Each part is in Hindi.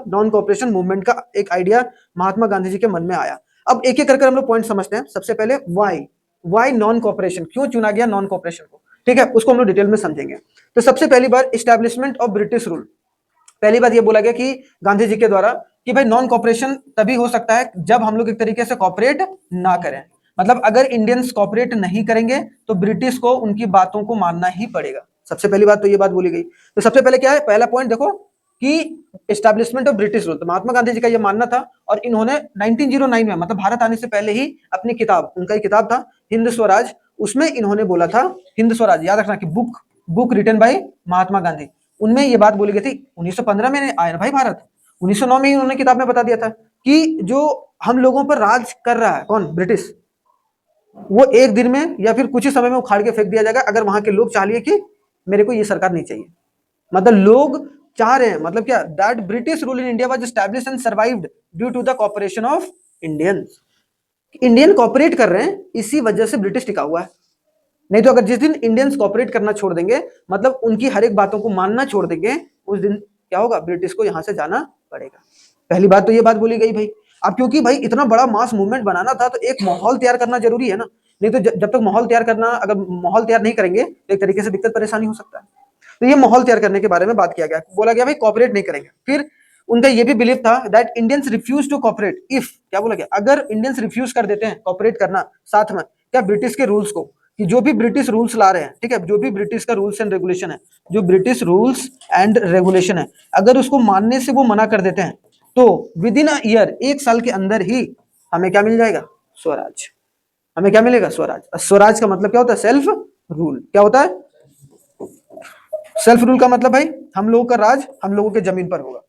नॉन कॉपरेशन मूवमेंट का एक आइडिया महात्मा गांधी जी के मन में आया। अब एक एक करके हम लोग पॉइंट समझते हैं। सबसे पहले वाई नॉन कॉपरेशन, क्यों चुना गया नॉन कॉपरेशन को, ठीक है, उसको हम लोग डिटेल में समझेंगे। तो सबसे पहली बार एस्टैब्लिशमेंट ऑफ ब्रिटिश रूल। पहली बात ये बोला गया कि गांधी जी के द्वारा कि भाई नॉन कॉपरेशन तभी हो सकता है जब हम लोग एक तरीके से कॉपरेट ना करें, मतलब अगर इंडियंस कॉपरेट नहीं करेंगे तो ब्रिटिश को उनकी बातों को मानना ही पड़ेगा। सबसे पहली बात तो ये बात बोली गई। तो सबसे पहले क्या है, पहला पॉइंट देखो कि एस्टैब्लिशमेंट ऑफ ब्रिटिश रूल। तो महात्मा गांधी जी का ये मानना था और इन्होंने 1909 में, मतलब भारत आने से पहले ही, अपनी किताब, उनका ही किताब था हिंद स्वराज, उसमें इन्होंने बोला था, हिंद स्वराज याद रखना कि book written by Mahatma Gandhi, उनमें ये बात बोली गई थी। 1915 में आया ना भाई भारत, 1909 में ही उन्होंने किताब में बता दिया था कि जो हम लोगों पर राज कर रहा है कौन, ब्रिटिश, वो एक दिन में या फिर कुछ ही समय में उखाड़ के फेंक दिया जाएगा अगर वहां के लोग चाह लिए कि मेरे को ये सरकार नहीं चाहिए। मतलब लोग चाह रहे हैं, मतलब क्या, that British rule in India was established and survived due to the cooperation of Indians. Indian cooperate कर रहे हैं, इसी वजह से ब्रिटिश टिका हुआ है। नहीं तो अगर जिस दिन इंडियंस कॉपरेट करना छोड़ देंगे, मतलब उनकी हर एक बातों को मानना छोड़ देंगे, उस दिन क्या होगा, ब्रिटिश को यहां से जाना पड़ेगा। पहली बात तो ये बात बोली गई भाई। अब क्योंकि भाई इतना बड़ा मास मूवमेंट बनाना था तो एक माहौल तैयार करना जरूरी है ना, नहीं तो जब तक माहौल तैयार करना, अगर माहौल तैयार नहीं करेंगे तो एक तरीके से दिक्कत परेशानी हो सकता है। तो ये माहौल तैयार करने के बारे में बात किया गया, बोला गया भाई कॉपरेट नहीं करेंगे। फिर उनका ये भी बिलीव था that Indians refuse to cooperate if, क्या बोला गया, अगर इंडियंस रिफ्यूज कर देते हैं कॉपरेट करना साथ में क्या ब्रिटिश के रूल्स को, कि जो भी ब्रिटिश रूल्स ला रहे हैं, ठीक है, जो भी ब्रिटिश का रूल्स एंड रेगुलेशन है, जो ब्रिटिश रूल्स एंड रेगुलेशन है, अगर उसको मानने से वो मना कर देते हैं तो विद इन अ ईयर, एक साल के अंदर ही हमें क्या मिल जाएगा, स्वराज। हमें क्या मिलेगा, स्वराज। स्वराज का मतलब क्या होता है, सेल्फ रूल। क्या होता है, सेल्फ रूल का मतलब भाई हम लोगों का राज हम लोगों के जमीन पर होगा।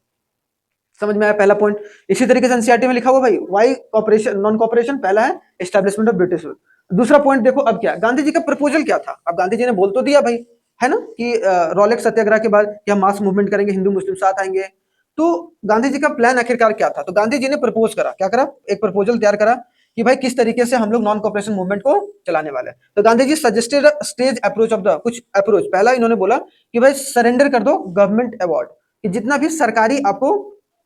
समझ में आया पहला पॉइंट। इसी तरीके से एनसीईआरटी में लिखा हुआ भाई वाई कॉपरेशन नॉन कॉपरेशन, पहला है एस्टैब्लिशमेंट ऑफ ब्रिटिश रूल। दूसरा पॉइंट देखो अब क्या, गांधी जी का प्रपोजल क्या था। अब गांधी जी ने बोल तो दिया भाई, है ना, कि रॉलेक्स सत्याग्रह के बाद कि हम मास मूवमेंट करेंगे, हिंदू मुस्लिम साथ आएंगे। तो गांधी जी का प्लान आखिरकार क्या था, तो गांधी जी ने प्रपोज करा, क्या करा, एक प्रपोजल तैयार करा कि भाई किस तरीके से हम लोग नॉन कॉपरेशन मूवमेंट को चलाने वाले हैं। तो Gandhi ji suggested stage approach of the, कुछ अप्रोच। पहला इन्होंने बोला कि भाई सरेंडर कर दो गवर्नमेंट अवार्ड, कि जितना भी सरकारी आपको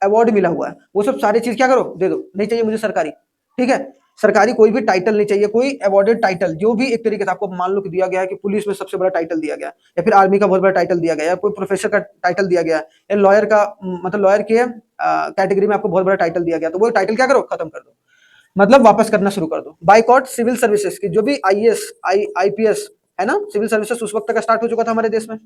अवार्ड मिला हुआ है वो सब सारी चीज क्या करो, दे दो, नहीं चाहिए मुझे सरकारी, ठीक है, सरकारी कोई भी टाइटल नहीं चाहिए, कोई अवार्डेड टाइटल जो भी एक तरीके से आपको मान लो कि दिया गया है कि पुलिस में सबसे बड़ा टाइटल दिया गया, या फिर आर्मी का बहुत बड़ा टाइटल दिया गया, या कोई प्रोफेसर का टाइटल दिया गया, या लॉयर का, मतलब लॉयर के कैटेगरी में आपको बहुत बड़ा टाइटल दिया गया, तो वो टाइटल क्या करो, खत्म कर दो, मतलब वापस करना शुरू कर दो। बाइकॉट सिविल सर्विसेज की, जो भी आईएएस आईपीएस है ना, सिविल सर्विसेज उस वक्त तक स्टार्ट हो चुका था हमारे देश में।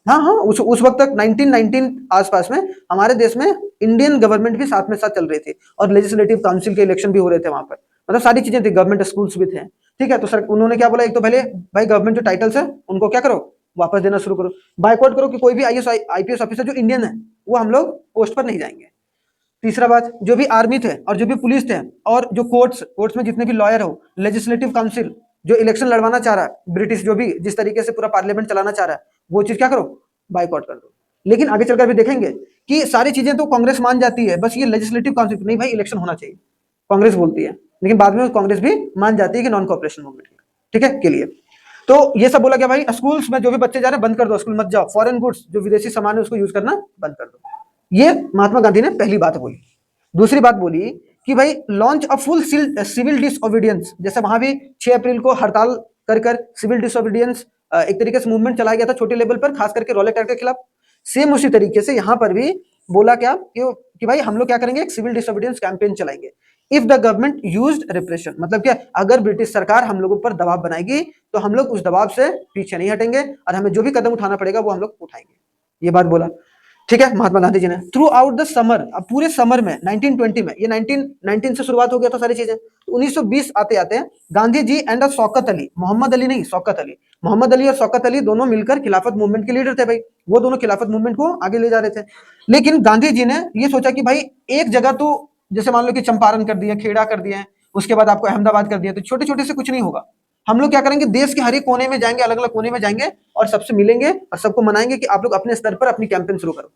हाँ हाँ, उस वक्त तक 1919 आसपास में हमारे देश में इंडियन गवर्नमेंट भी साथ में साथ चल रही थी और लेजिस्लेटिव काउंसिल के इलेक्शन भी हो रहे थे वहां पर, मतलब सारी चीजें थी, गवर्नमेंट स्कूल्स भी थे, ठीक है। तो सर उन्होंने क्या बोला, एक तो पहले भाई गवर्नमेंट जो टाइटल्स है उनको क्या करो, वापस देना शुरू करो, बाइकआउट करो कि कोई भी आईएएस आईपीएस ऑफिसर जो इंडियन है वो हम लोग पोस्ट पर नहीं जाएंगे। तीसरा बात, जो भी आर्मी थे और जो भी पुलिस थे और जो कोर्ट्स में जितने भी लॉयर हो, लेजिस्लेटिव काउंसिल जो इलेक्शन लड़वाना चाह रहा है, ब्रिटिश जो भी जिस तरीके से पूरा पार्लियामेंट चलाना चाह रहा है, वो चीज क्या करो, बाइकआउट कर दो। लेकिन आगे चलकर भी देखेंगे कि सारी चीजें तो कांग्रेस मान जाती है, बस ये लेजिस्लेटिव काउंसिल नहीं, भाई इलेक्शन होना चाहिए, कांग्रेस बोलती है, लेकिन बाद में कांग्रेस भी मान जाती है कि नॉन कॉपरेशन मूवमेंट, ठीक है, के लिए। तो ये सब बोला गया भाई स्कूल्स में जो भी बच्चे जा रहे हैं बंद कर दो, स्कूल मत जाओ, फॉरेन गुड्स जो विदेशी सामान है उसको यूज करना बंद कर दो। ये महात्मा गांधी ने पहली बात बोली। दूसरी बात बोली कि भाई launch a full civil disobedience, जैसे वहां भी 6 अप्रैल को हड़ताल कर सिविल डिसओबीडियंस एक तरीके से मूवमेंट चलाया गया था छोटे लेवल पर, खास करके रॉलेट एक्ट के खिलाफ। सेम उसी तरीके से यहाँ पर भी बोला क्या कि भाई हम लोग क्या करेंगे, एक सिविल डिसओबीडियंस कैंपेन चलाएंगे if the government used repression, मतलब क्या, अगर ब्रिटिश सरकार हम लोगों पर दबाव बनाएगी तो हम लोग उस दबाव से पीछे नहीं हटेंगे और हमें जो भी कदम उठाना पड़ेगा वो हम लोग उठाएंगे। ये बात बोला, ठीक है, महात्मा गांधी जी ने। थ्रू आउट द समर, अब पूरे समर में 1920 में, ये 1919 से शुरुआत हो गया था सारी चीजें, तो 1920 आते आते गांधी जी एंड शौकत अली, मोहम्मद अली नहीं शौकत अली, मोहम्मद अली और शौकत अली दोनों मिलकर खिलाफत मूवमेंट के लीडर थे भाई, वो दोनों खिलाफत मूवमेंट को आगे ले जा रहे थे। लेकिन गांधी जी ने ये सोचा कि भाई एक जगह तो, जैसे मान लो कि चंपारण कर दिया, खेड़ा कर दिया, उसके बाद आपको अहमदाबाद कर दिया, तो छोटे छोटे से कुछ नहीं होगा। हम लोग क्या करेंगे, देश के हर एक कोने में जाएंगे, अलग अलग कोने में जाएंगे और सबसे मिलेंगे और सबको मनाएंगे कि आप लोग अपने स्तर पर अपनी कैंपेन शुरू करो,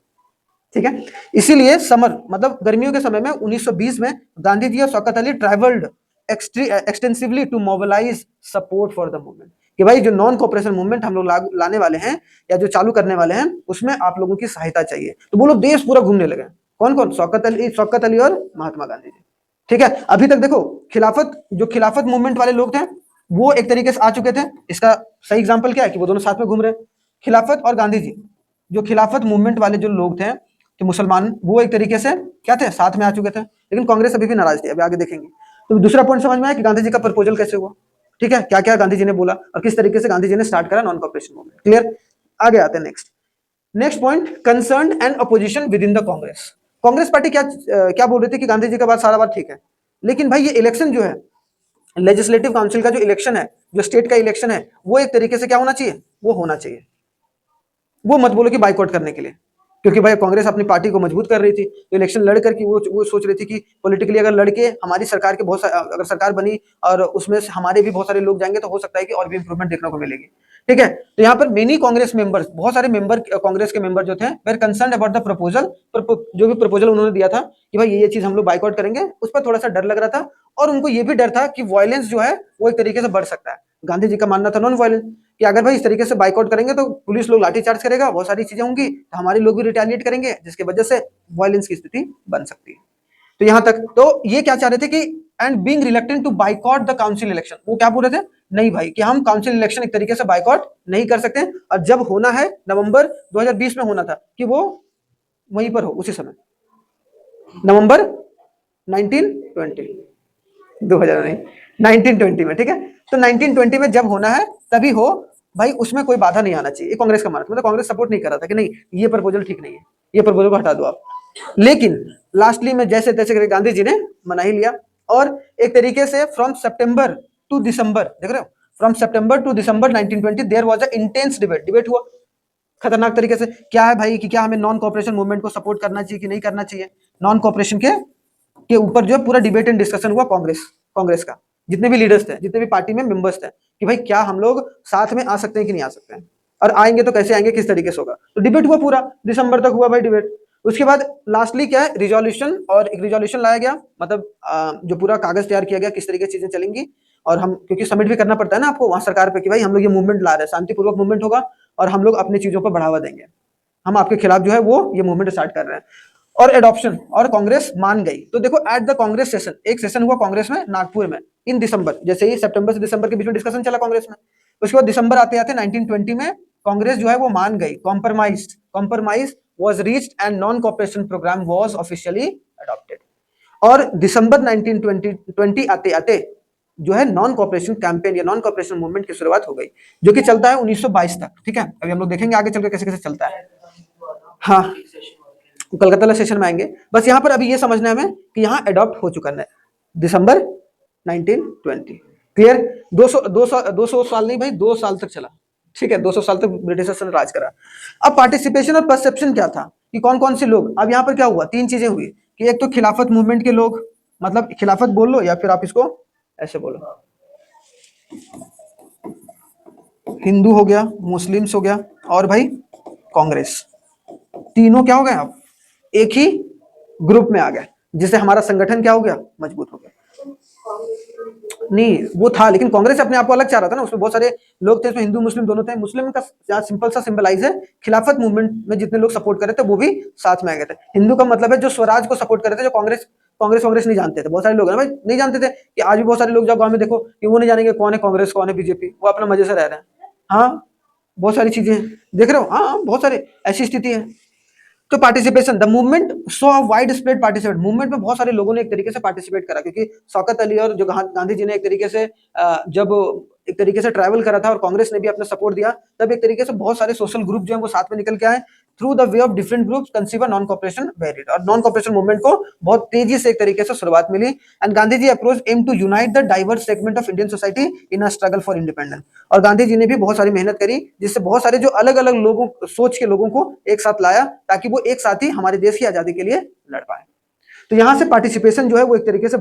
ठीक है। इसीलिए समर मतलब गर्मियों के समय में 1920 में गांधी जी और Shaukat Ali travelled extensively to mobilise support for the movement, कि भाई जो नॉन कॉपरेशन मूवमेंट हम लोग लाने वाले हैं या जो चालू करने वाले हैं उसमें आप लोगों की सहायता चाहिए। तो वो लोग देश पूरा घूमने लगे, कौन कौन? शौकत अली और महात्मा गांधी जी। ठीक है, अभी तक देखो खिलाफत मूवमेंट वाले लोग थे वो एक तरीके से आ चुके थे। इसका सही एग्जांपल क्या है कि वो दोनों साथ में घूम रहे हैं, खिलाफत और गांधी जी। जो खिलाफत मूवमेंट वाले जो लोग थे कि मुसलमान, वो एक तरीके से क्या थे, साथ में आ चुके थे, लेकिन कांग्रेस अभी भी नाराज थी। अभी आगे देखेंगे। तो दूसरा पॉइंट समझ में आया कि गांधी जी का प्रपोजल कैसे हुआ, ठीक है, क्या क्या गांधी जी ने बोला और किस तरीके से गांधी जी ने स्टार्ट करा नॉन कॉपरेशन मूवमेंट। क्लियर? आगे आते हैं next point, concern and opposition with in the Congress. Congress party क्या बोल रही थी कि गांधी जी का बात सारा बात ठीक है, लेकिन भाई ये इलेक्शन जो है, लेजिस्लेटिव काउंसिल का जो इलेक्शन है, जो स्टेट का इलेक्शन है, वो एक तरीके से क्या होना चाहिए, वो होना चाहिए। वो मत बोलो कि बाइकआउट करने के लिए, क्योंकि भाई कांग्रेस अपनी पार्टी को मजबूत कर रही थी, तो इलेक्शन लड़ करके वो सोच रही थी कि पॉलिटिकली अगर लड़के हमारी सरकार के अगर सरकार बनी और उसमें से हमारे भी बहुत सारे लोग जाएंगे तो हो सकता है कि और भी इंप्रूवमेंट देखने को मिलेगी। ठीक है, तो यहाँ पर मेनी कांग्रेस मेंबर्स, बहुत सारे मेंबर कांग्रेस के मेंबर जो थे, were concern about the proposal, जो भी प्रपोजल उन्होंने दिया था कि भाई ये चीज हम लोग बाइकआउट करेंगे, उस पर थोड़ा सा डर लग रहा था। और उनको ये भी डर था कि वायलेंस जो है वो एक तरीके से बढ़ सकता है। गांधी जी का मानना था नॉन वायलेंस, कि अगर भाई इस तरीके से बाइकआउट करेंगे तो पुलिस लोग लाठीचार्ज करेगा, बहुत सारी चीजें होंगी, तो हमारे लोग भी रिटेलिएट करेंगे, जिसकी वजह से वायलेंस की स्थिति बन सकती है। तो यहां तक तो ये क्या चाह रहे थे कि and being reluctant to boycott the council election, वो क्या बोल रहे थे, नहीं भाई कि हम काउंसिल इलेक्शन एक तरीके से बाइकआउट नहीं कर सकते, और जब होना है नवंबर 2020 में होना था कि वो वहीं पर हो, उसी समय नवंबर 1920 2000 नहीं 1920 में। ठीक है, तो 1920 में जब होना है तभी हो भाई, उसमें कोई बाधा नहीं आना चाहिए। कांग्रेस का मानना, मतलब कांग्रेस सपोर्ट नहीं कर रहा था कि नहीं ये प्रपोजल ठीक नहीं है, ये प्रपोजल को हटा दो आप। लेकिन लास्टली में जैसे तैसे करके गांधी जी ने मना ही लिया, और एक तरीके से फ्रॉम सितंबर टू दिसंबर, देख रहे हो, from September to December 1920 there was a intense debate हुआ खतरनाक तरीके से। क्या है भाई कि क्या हमें नॉन कॉपरेशन मूवमेंट को सपोर्ट करना चाहिए कि नहीं करना चाहिए। नॉन कॉपरेशन के ऊपर जो है पूरा डिबेट एंड डिस्कशन हुआ कांग्रेस का, जितने भी लीडर्स थे, जितने भी पार्टी में मेंबर्स थे, कि भाई क्या हम लोग साथ में आ सकते हैं कि नहीं आ सकते हैं, और आएंगे तो कैसे आएंगे, किस तरीके से होगा। तो डिबेट हुआ, पूरा दिसंबर तक हुआ भाई डिबेट। उसके बाद लास्टली क्या है, रिजोल्यूशन, और एक रिजोल्यूशन लाया गया, मतलब जो पूरा कागज तैयार किया गया किस तरीके से चीजें चलेंगी। और हम क्योंकि सबमिट भी करना पड़ता है ना आपको वहां सरकार पे कि भाई हम लोग ये मूवमेंट ला रहे हैं, शांतिपूर्वक मूवमेंट होगा और हम लोग अपनी चीजों को बढ़ावा देंगे, हम आपके खिलाफ जो है वो ये मूवमेंट स्टार्ट कर रहे हैं। और एडॉप्शन, और कांग्रेस मान गई। तो देखो एट द कांग्रेस सेशन, एक सेशन हुआ कांग्रेस में नागपुर में इन दिसंबर, जैसे ही सितंबर से दिसंबर के बीच में डिस्कशन चला कांग्रेस में, उसके बाद दिसंबर आते आते 1920 में कांग्रेस जो है वो मान गई, compromise was reached and non cooperation programme was officially adopted. और दिसंबर 1920 आते आते जो है नॉन कॉपरेशन कैंपेन या नॉन कॉपरेशन मूवमेंट की शुरुआत हो गई, जो कि चलता है 1922 तक। ठीक है, अभी हम लोग देखेंगे आगे चलकर कैसे कैसे चलता है। हाँ, कलकत्ता वाला सेशन में आएंगे। बस यहाँ पर अभी ये समझना है हमें कि यहाँ अडॉप्ट हो चुका है दिसंबर 1920। क्लियर? 200 साल नहीं भाई, 2 साल तक चला। ठीक है, 200 साल तक ब्रिटिशर्स ने राज करा। अब पार्टिसिपेशन और परसेप्शन क्या था कि कौन कौन से लोग, अब यहाँ पर क्या हुआ, 3 चीजें हुई कि एक तो खिलाफत मूवमेंट के लोग, मतलब खिलाफत बोल लो या फिर आप इसको ऐसे बोलो, हिंदू हो गया, मुस्लिम्स हो गया, और भाई कांग्रेस, तीनों क्या हो गए, आप एक ही ग्रुप में आ गए, जिससे हमारा संगठन क्या हो गया, मजबूत हो गया। नहीं वो था, लेकिन कांग्रेस अपने आप को अलग चाह रहा था ना, उसमें बहुत सारे लोग थे, उसमें हिंदू मुस्लिम दोनों थे। मुस्लिम का सिंपल सा सिंबलाइज है, खिलाफत मूवमेंट में जितने लोग सपोर्ट कर रहे थे वो भी साथ में आ गए थे। हिंदू का मतलब है जो स्वराज को सपोर्ट कर रहे थे, जो कांग्रेस नहीं जानते थे। बहुत सारे लोग हैं भाई नहीं जानते थे, कि आज भी बहुत सारे लोग जाओ गाँव में देखो कि वो नहीं जानेंगे कौन है कांग्रेस कौन है बीजेपी, वो अपना मजे से रह रहे हैं। हाँ, बहुत सारी चीजें देख रहे हो, हाँ बहुत सारी ऐसी स्थिति है। तो participation, the movement so wide spread participate, movement में बहुत सारे लोगों ने एक तरीके से पार्टिसिपेट करा, क्योंकि शौकत अली और जो गांधी जी ने एक तरीके से जब एक तरीके से ट्रैवल करा था और कांग्रेस ने भी अपना सपोर्ट दिया, तब एक तरीके से बहुत सारे सोशल ग्रुप जो है वो साथ में निकल के आए। Through the way of different groups conceive non cooperation varied, और नॉन कॉपरेशन मूवमेंट को बहुत तेजी से एक तरीके से शुरुआत मिली। And Gandhi ji approach aim to unite the diverse segment of Indian society in a struggle for independence. और गांधी जी ने भी बहुत सारी मेहनत करी, जिससे बहुत सारे जो अलग अलग लोगों सोच के लोगों को एक साथ लाया, ताकि वो एक साथ ही हमारे देश की आजादी के लिए लड़ पाए। तो यहां से पार्टिसिपेशन जो है वो एक तरीके से